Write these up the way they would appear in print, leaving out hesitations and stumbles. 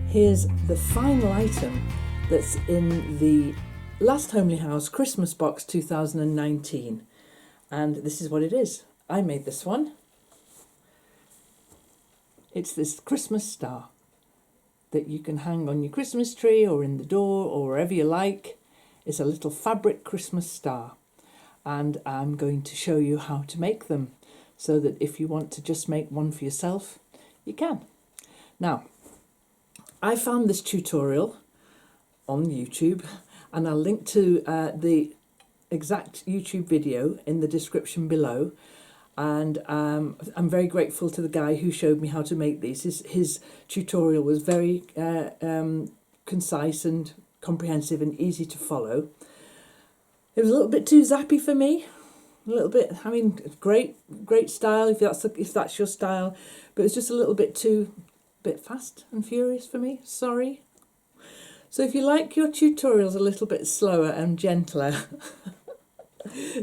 here's the final item that's in the Last Homely House Christmas Box 2019. And this is what it is. I made this one. It's this Christmas star that you can hang on your Christmas tree or in the door or wherever you like. It's a little fabric Christmas star. And I'm going to show you how to make them so that if you want to just make one for yourself, you can. Now, I found this tutorial on YouTube, and I'll link to the exact YouTube video in the description below. And I'm very grateful to the guy who showed me how to make these. His tutorial was very concise and comprehensive and easy to follow. It was a little bit too zappy for me. A little bit, I mean, great style if that's your style, but it's just a little bit too fast and furious for me. Sorry. So if you like your tutorials a little bit slower and gentler,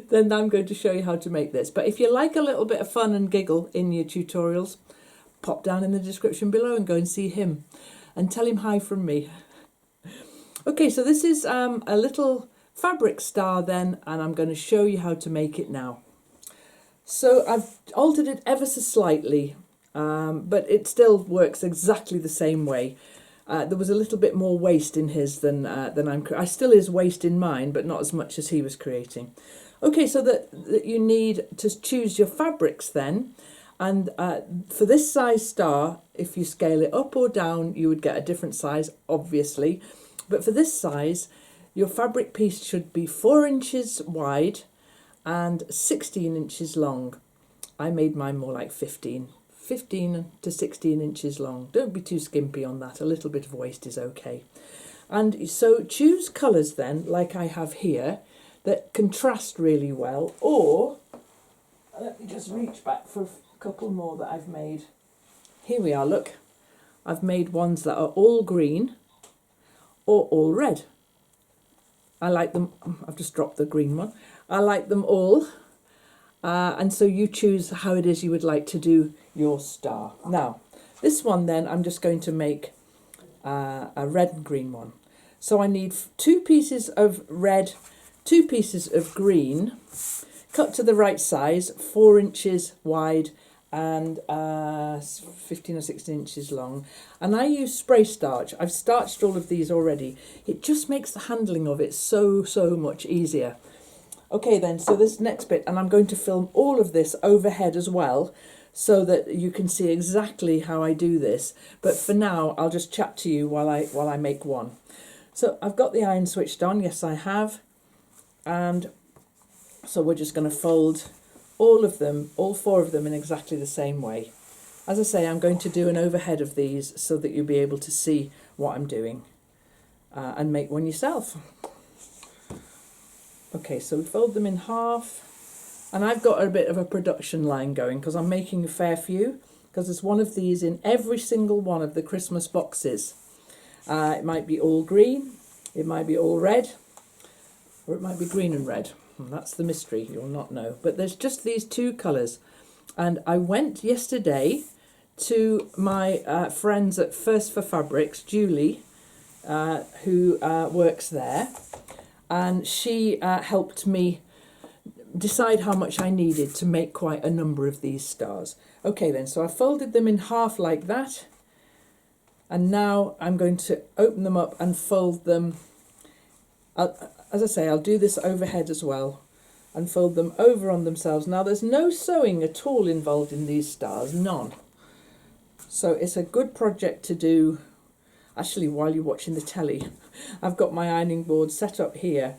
then I'm going to show you how to make this. But if you like a little bit of fun and giggle in your tutorials, pop down in the description below and go and see him and tell him hi from me. Okay, so this is a little fabric star then, and I'm going to show you how to make it now. So I've altered it ever so slightly, but it still works exactly the same way. There was a little bit more waste in his than I still is waste in mine, but not as much as he was creating. Okay, so that you need to choose your fabrics then, and for this size star, if you scale it up or down, you would get a different size, obviously. But for this size, your fabric piece should be 4 inches wide and 16 inches long. I made mine more like 15 to 16 inches long. Don't be too skimpy on that. A little bit of waste is okay. And so choose colours then, like I have here, that contrast really well. Or, let me just reach back for a couple more that I've made. Here we are, look. I've made ones that are all green or all red. I like them, I've just dropped the green one. I like them all. And so you choose how it is you would like to do your star. Now, this one then, I'm just going to make a red and green one. So I need 2 pieces of red, 2 pieces of green, cut to the right size, 4 inches wide and 15 or 16 inches long. And I use spray starch. I've starched all of these already. It just makes the handling of it so much easier. Okay then, so this next bit, and I'm going to film all of this overhead as well, so that you can see exactly how I do this. But for now, I'll just chat to you while I make one. So I've got the iron switched on, yes I have. And so we're just going to fold all of them, all 4 of them in exactly the same way. As I say, I'm going to do an overhead of these so that you'll be able to see what I'm doing and make one yourself. Okay, so we fold them in half, and I've got a bit of a production line going because I'm making a fair few, because there's one of these in every single one of the Christmas boxes. It might be all green, it might be all red, or it might be green and red. That's the mystery, you'll not know. But there's just these 2 colours. And I went yesterday to my friends at First for Fabrics, Julie, who works there. And she helped me decide how much I needed to make quite a number of these stars. Okay then, so I folded them in half like that. And now I'm going to open them up and fold them. As I say, I'll do this overhead as well and fold them over on themselves. Now there's no sewing at all involved in these stars, none. So it's a good project to do actually while you're watching the telly. I've got my ironing board set up here,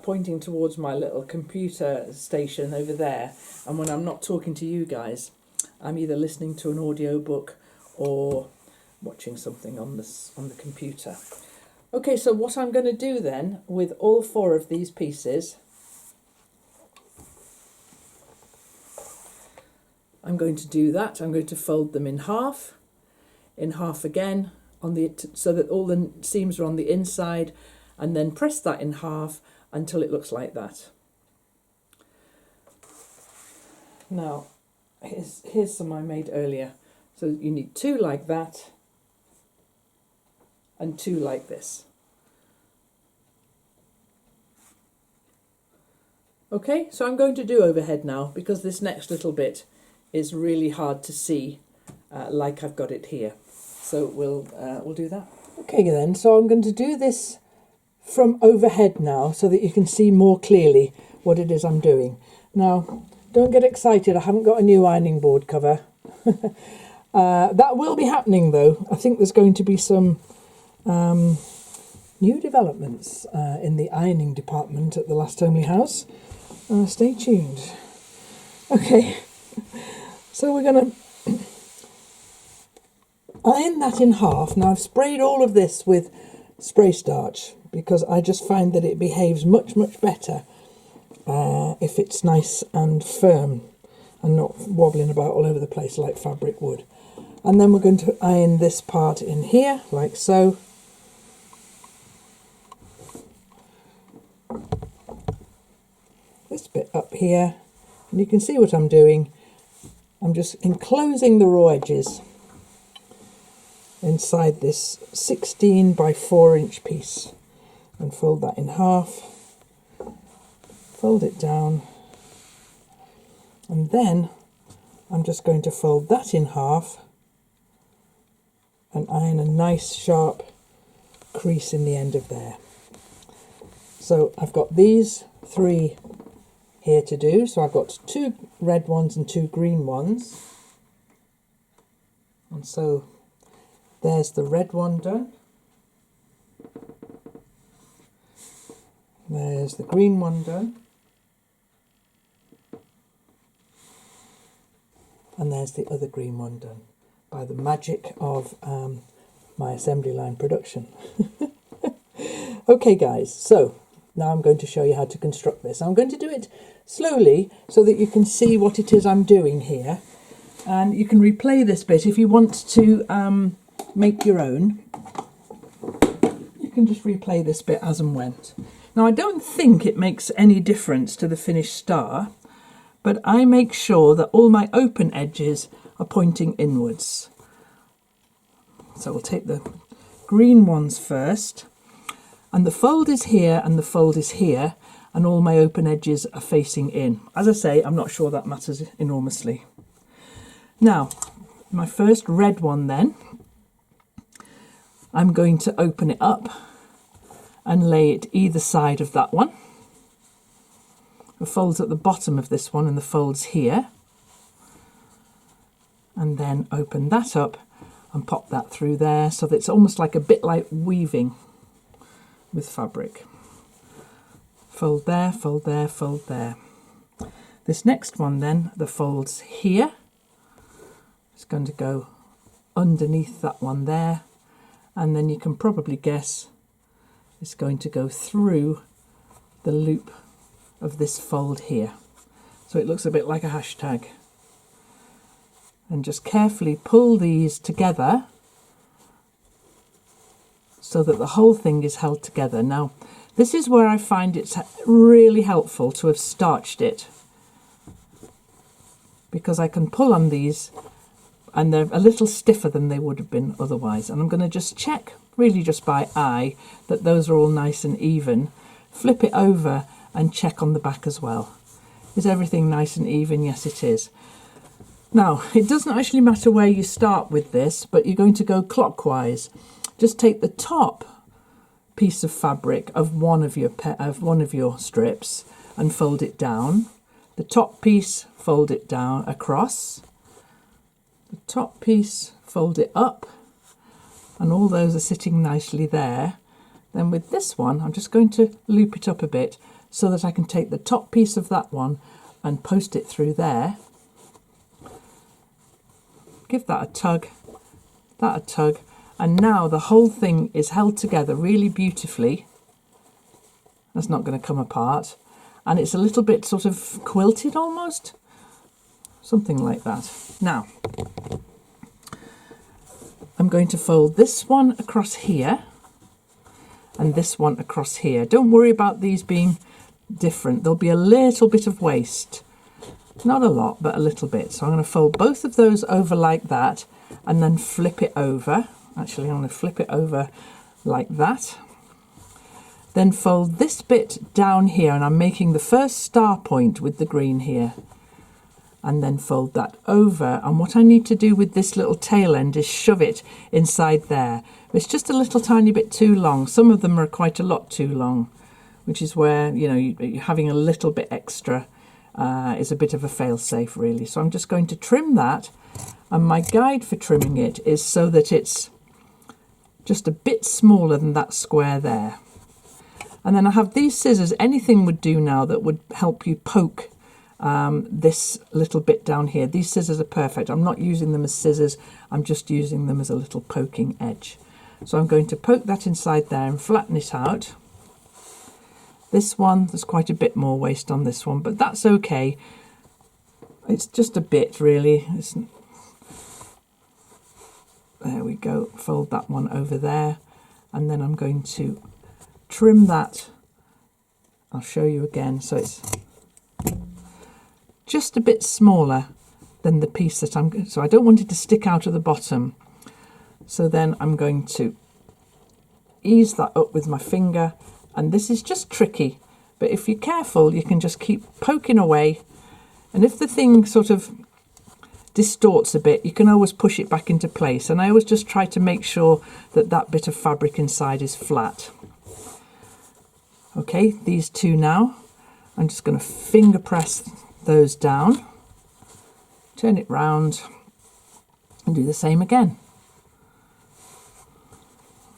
pointing towards my little computer station over there. And when I'm not talking to you guys, I'm either listening to an audio book or watching something on the computer. Okay, so what I'm going to do then with all 4 of these pieces, I'm going to do that. I'm going to fold them in half again, so that all the seams are on the inside, and then press that in half until it looks like that. Now, here's some I made earlier. So you need 2 like that, and 2 like this. Okay, so I'm going to do overhead now because this next little bit is really hard to see like I've got it here. So we'll do that. Okay then, so I'm going to do this from overhead now so that you can see more clearly what it is I'm doing. Now, don't get excited, I haven't got a new ironing board cover. That will be happening though. I think there's going to be some new developments in the ironing department at the Last Homely House. Stay tuned. Okay, so we're going to iron that in half. Now I've sprayed all of this with spray starch because I just find that it behaves much better if it's nice and firm and not wobbling about all over the place like fabric would. And then we're going to iron this part in here like so. This bit up here, and you can see what I'm doing. I'm just enclosing the raw edges inside this 16 by 4 inch piece and fold that in half, fold it down, and then I'm just going to fold that in half and iron a nice sharp crease in the end of there. So I've got these 3 here to do, so I've got 2 red ones and 2 green ones, and so there's the red one done, there's the green one done, and there's the other green one done by the magic of my assembly line production. Okay guys, so now I'm going to show you how to construct this. I'm going to do it slowly so that you can see what it is I'm doing here, and you can replay this bit if you want to make your own. You can just replay this bit as and when. Now I don't think it makes any difference to the finished star, but I make sure that all my open edges are pointing inwards. So we'll take the green ones first, and the fold is here and the fold is here, and all my open edges are facing in. As I say, I'm not sure that matters enormously. Now, my first red one then, I'm going to open it up and lay it either side of that one. The fold's at the bottom of this one and the fold's here. And then open that up and pop that through there so that it's almost like a bit like weaving with fabric. Fold there, fold there, fold there. This next one then, the fold's here. It's going to go underneath that one there, and then you can probably guess it's going to go through the loop of this fold here. So it looks a bit like a hashtag. And just carefully pull these together so that the whole thing is held together. Now, this is where I find it's really helpful to have starched it, because I can pull on these and they're a little stiffer than they would have been otherwise. And I'm going to just check, really just by eye, that those are all nice and even. Flip it over and check on the back as well. Is everything nice and even? Yes, it is. Now, it doesn't actually matter where you start with this, but you're going to go clockwise. Just take the top piece of fabric of one of your strips and fold it down. The top piece, fold it down across. The top piece, fold it up, and all those are sitting nicely there. Then with this one, I'm just going to loop it up a bit so that I can take the top piece of that one and post it through there. Give that a tug, and now the whole thing is held together really beautifully. That's not going to come apart, and it's a little bit sort of quilted almost, something like that. Now, I'm going to fold this one across here and this one across here. Don't worry about these being different. There'll be a little bit of waste. Not a lot, but a little bit. So I'm going to fold both of those over like that and then flip it over. Actually, I'm going to flip it over like that. Then fold this bit down here, and I'm making the first star point with the green here. And then fold that over, and what I need to do with this little tail end is shove it inside there. It's just a little tiny bit too long. Some of them are quite a lot too long, which is where, you know, you're having a little bit extra is a bit of a fail-safe, really. So I'm just going to trim that, and my guide for trimming it is so that it's just a bit smaller than that square there. And then I have these scissors. Anything would do now that would help you poke this little bit down here. These scissors are perfect. I'm not using them as scissors, I'm just using them as a little poking edge. So I'm going to poke that inside there and flatten it out. This one, there's quite a bit more waste on this one, but that's okay. It's just a bit, really. There we go. Fold that one over there, and then I'm going to trim that. I'll show you again. So it's just a bit smaller than the piece that so I don't want it to stick out of the bottom. So then I'm going to ease that up with my finger, and this is just tricky, but if you're careful you can just keep poking away, and if the thing sort of distorts a bit you can always push it back into place, and I always just try to make sure that that bit of fabric inside is flat. Okay, these two now, I'm just going to finger press those down, turn it round and do the same again.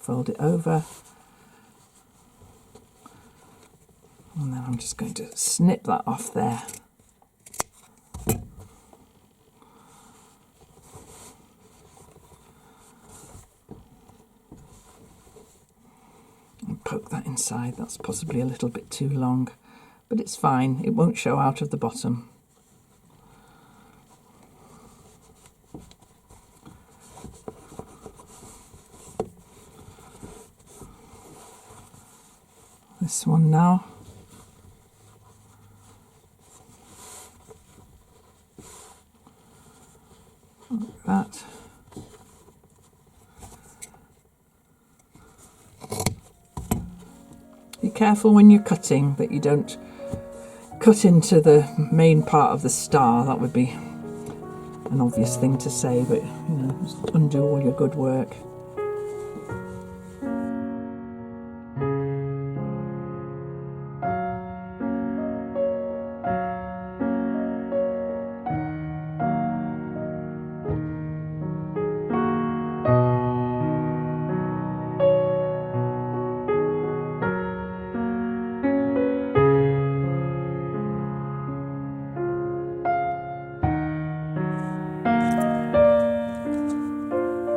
Fold it over, and then I'm just going to snip that off there. And poke that inside. That's possibly a little bit too long, but it's fine, it won't show out of the bottom. This one now. Like that. Be careful when you're cutting that you don't cut into the main part of the star. That would be an obvious thing to say, but you know, just undo all your good work.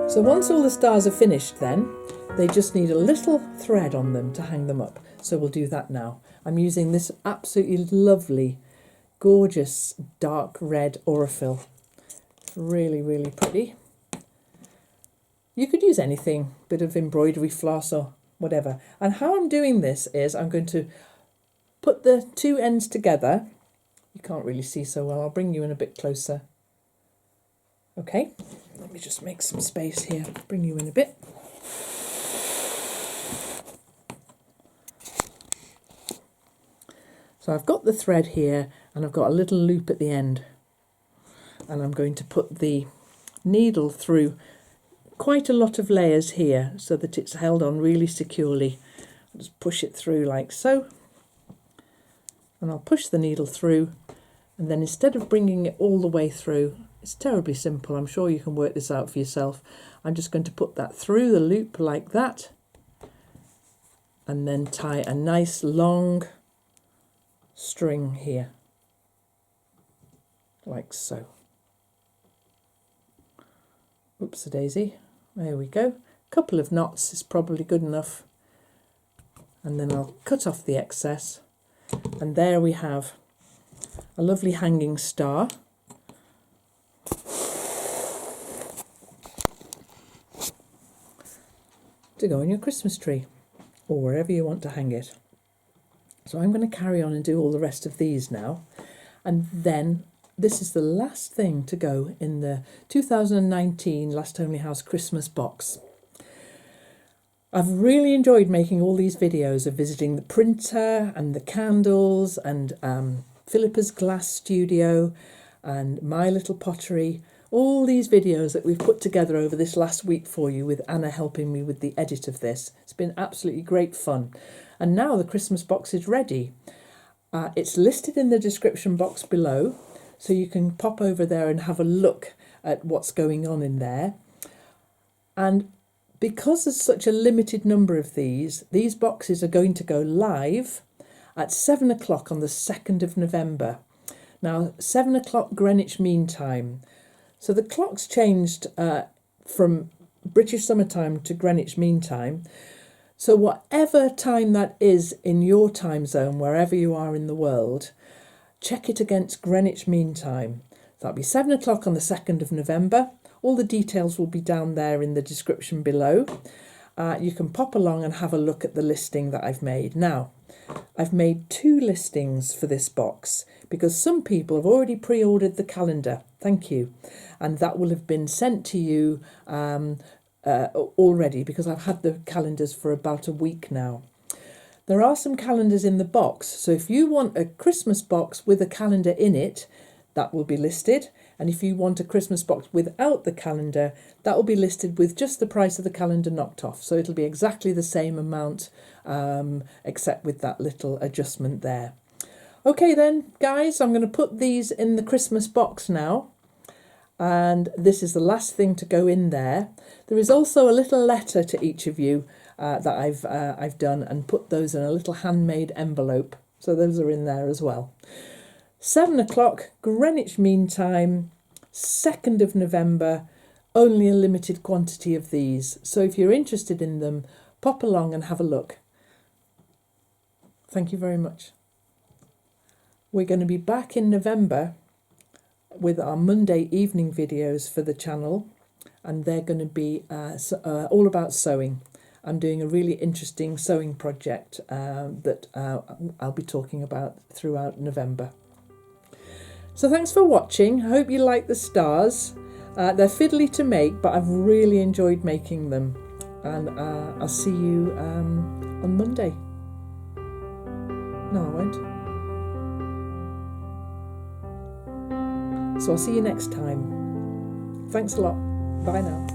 So once all the stars are finished then, they just need a little thread on them to hang them up. So we'll do that now. I'm using this absolutely lovely, gorgeous dark red Aurifil. Really, really pretty. You could use anything, bit of embroidery floss or whatever. And how I'm doing this is I'm going to put the two ends together. You can't really see so well. I'll bring you in a bit closer. Okay, let me just make some space here, bring you in a bit. So I've got the thread here and I've got a little loop at the end, and I'm going to put the needle through quite a lot of layers here so that it's held on really securely. I'll just push it through like so, and I'll push the needle through, and then instead of bringing it all the way through, it's terribly simple, I'm sure you can work this out for yourself. I'm just going to put that through the loop like that, and then tie a nice long string here, like so. Oops-a-daisy, there we go. A couple of knots is probably good enough, and then I'll cut off the excess, and there we have a lovely hanging star. To go on your Christmas tree or wherever you want to hang it. So I'm going to carry on and do all the rest of these now, and then this is the last thing to go in the 2019 Last Homely House Christmas box. I've really enjoyed making all these videos of visiting the printer and the candles and Philippa's glass studio and my little pottery. All these videos that we've put together over this last week for you, with Anna helping me with the edit of this. It's been absolutely great fun. And now the Christmas box is ready. It's listed in the description box below, so you can pop over there and have a look at what's going on in there. And because there's such a limited number of these boxes are going to go live at 7 o'clock on the 2nd of November. Now, 7 o'clock Greenwich Mean Time. So the clock's changed from British summertime to Greenwich Mean Time. So whatever time that is in your time zone, wherever you are in the world, check it against Greenwich Mean Time. That'll be 7 o'clock on the 2nd of November. All the details will be down there in the description below. You can pop along and have a look at the listing that I've made. Now, I've made 2 listings for this box because some people have already pre-ordered the calendar. Thank you. And that will have been sent to you already, because I've had the calendars for about a week now. There are some calendars in the box, so if you want a Christmas box with a calendar in it, that will be listed. And if you want a Christmas box without the calendar, that will be listed with just the price of the calendar knocked off. So it'll be exactly the same amount, except with that little adjustment there. Okay then, guys, I'm going to put these in the Christmas box now. And this is the last thing to go in there. There is also a little letter to each of you that I've done, and put those in a little handmade envelope. So those are in there as well. 7 o'clock Greenwich Mean Time, 2nd of November, only a limited quantity of these. So if you're interested in them, pop along and have a look. Thank you very much. We're going to be back in November with our Monday evening videos for the channel, and they're going to be all about sewing. I'm doing a really interesting sewing project that I'll be talking about throughout November. So thanks for watching. I hope you like the stars. They're fiddly to make, but I've really enjoyed making them. And I'll see you on Monday. No, I won't. So I'll see you next time. Thanks a lot. Bye now.